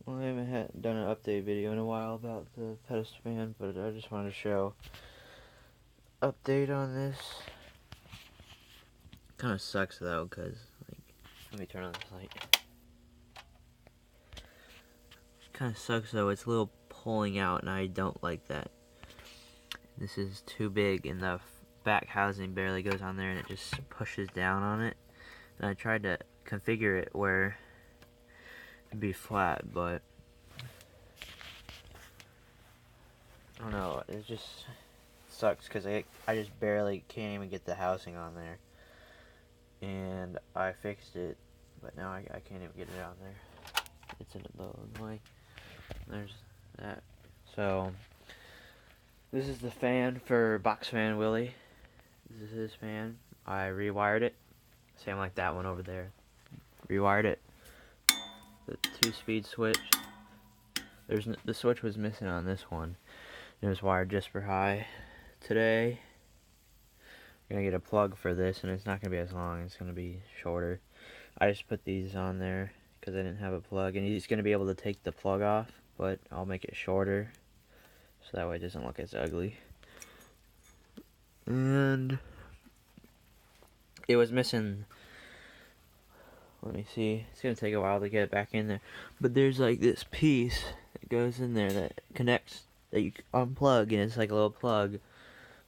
Well, I haven't done an update video in a while about the pedestal fan, but I just wanted to show update on this. Kind of sucks though, cause let me turn on this light. Kind of sucks though. It's a little pulling out, and I don't like that. This is too big, and the back housing barely goes on there, and it just pushes down on it. And I tried to configure it where it'd be flat, but I don't know. It just sucks because I just barely can't even get the housing on there. And I fixed it, but now I can't even get it on there. It's in the way. There's that. So this is the fan for box Fan Willie. This is his fan. I rewired it. Same like that one over there. Rewired it. The 2-speed switch. The switch was missing on this one. It was wired just for high. Today, I'm gonna get a plug for this, and it's not gonna be as long. It's gonna be shorter. I just put these on there because I didn't have a plug, and he's gonna be able to take the plug off, but I'll make it shorter so that way it doesn't look as ugly. And it was missing. Let me see. It's gonna take a while to get it back in there, but there's like this piece that goes in there that connects, that you unplug, and it's like a little plug,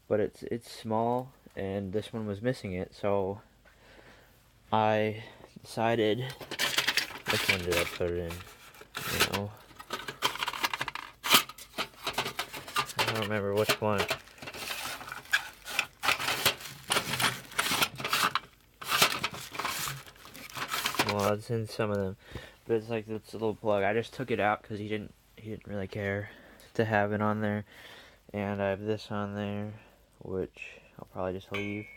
but it's small, and this one was missing it, so I decided, which one did I put it in? You know, I don't remember which one. Well, it's in some of them, but it's like it's a little plug. I just took it out because he didn't really care to have it on there, and I have this on there, which I'll probably just leave,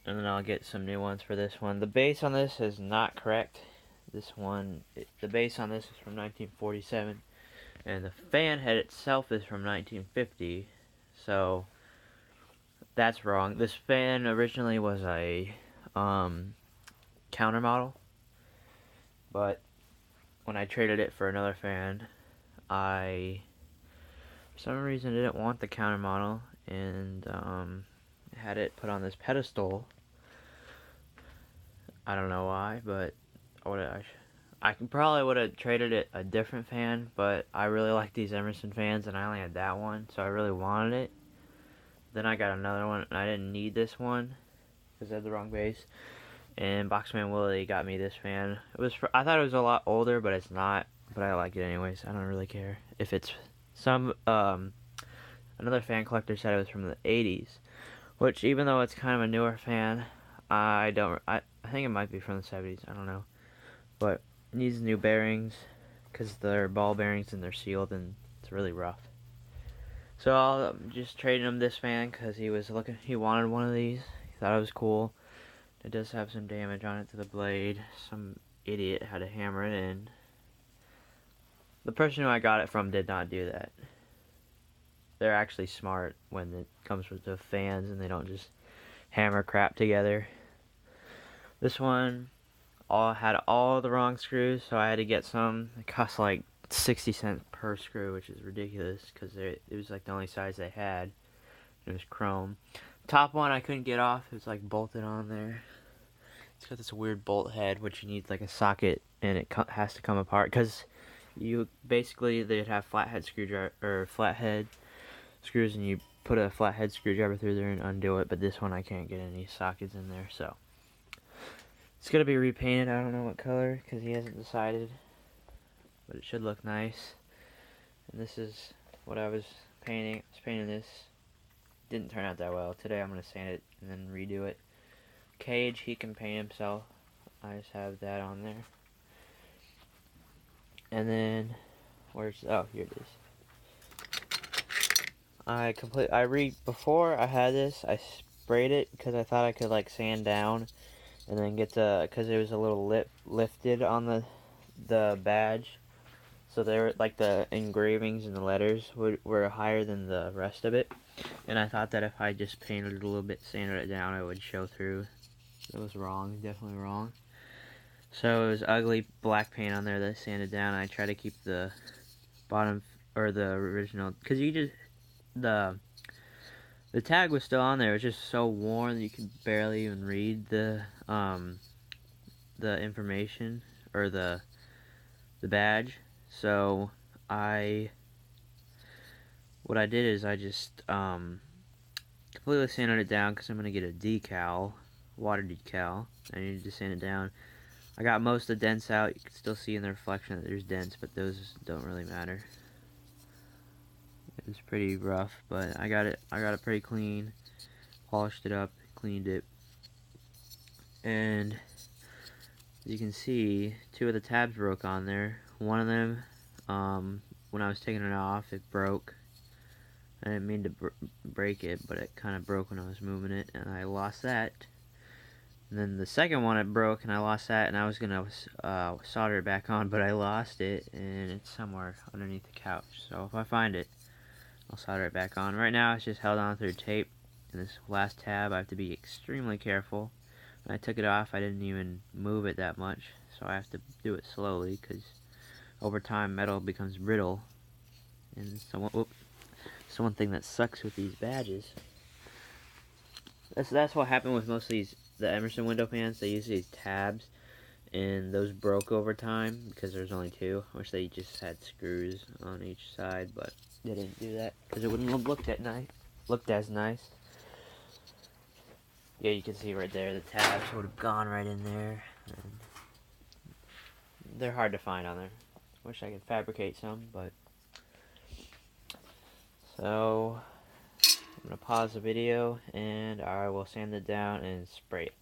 and then I'll get some new ones for this one. The base on this is not correct. This one, the base on this is from 1947, and the fan head itself is from 1950, so that's wrong. This fan originally was a counter model, but when I traded it for another fan, I for some reason didn't want the counter model, and had it put on this pedestal. I don't know why, but I probably would have traded it a different fan, but I really like these Emerson fans, and I only had that one, so I really wanted it. Then I got another one, and I didn't need this one because I had the wrong base. And Boxman Willie got me this fan. I thought it was a lot older, but it's not. But I like it anyways. I don't really care if it's some. Another fan collector said it was from the 80s, which even though it's kind of a newer fan, I think it might be from the 70s. I don't know, but it needs new bearings because they're ball bearings and they're sealed, and it's really rough. So I'll just trade him this fan because he wanted one of these. He thought it was cool. It does have some damage on it to the blade. Some idiot had to hammer it in. The person who I got it from did not do that. They're actually smart when it comes with the fans, and they don't just hammer crap together. This one had all the wrong screws, so I had to get some. It cost like 60 cents per screw, which is ridiculous because it was like the only size they had. It was chrome. Top one I couldn't get off. It was like bolted on there. It's got this weird bolt head, which you need like a socket, and it has to come apart because they'd have flathead screwdriver or flathead screws, and you put a flathead screwdriver through there and undo it. But this one I can't get any sockets in there, so it's gonna be repainted. I don't know what color because he hasn't decided, but it should look nice. And this is what I was painting. I was painting this. Didn't turn out that well. Today I'm gonna sand it and then redo it. Cage, he can paint himself. I just have that on there. And then here it is. Before I had this, I sprayed it because I thought I could like sand down and then get because it was a little lifted on the badge. So they were like the engravings and the letters were higher than the rest of it. And I thought that if I just painted it a little bit, sanded it down, it would show through. It was wrong, definitely wrong. So it was ugly black paint on there that I sanded down. I tried to keep the bottom or the original, because you just the tag was still on there. It was just so worn that you could barely even read the information or the badge. So what I did is I just completely sanded it down because I'm gonna get a decal, water decal. I needed to sand it down. I got most of the dents out. You can still see in the reflection that there's dents, but those don't really matter. It was pretty rough, but I got it pretty clean. Polished it up, cleaned it, and as you can see, 2 of the tabs broke on there. One of them, when I was taking it off, it broke. I didn't mean to break it, but it kind of broke when I was moving it, and I lost that. And then the second one, it broke, and I lost that, and I was gonna solder it back on, but I lost it, and it's somewhere underneath the couch. So if I find it, I'll solder it back on. Right now, it's just held on through tape. And this last tab, I have to be extremely careful. When I took it off, I didn't even move it that much, so I have to do it slowly, because over time, metal becomes brittle. And so one thing that sucks with these badges. That's what happened with most of the Emerson window fans. They use these tabs, and those broke over time because there's only 2. I wish they just had screws on each side, but they didn't do that because it wouldn't have looked as nice. Yeah, you can see right there the tabs would have gone right in there. And they're hard to find on there. Wish I could fabricate some, but so I'm gonna pause the video and I will sand it down and spray it.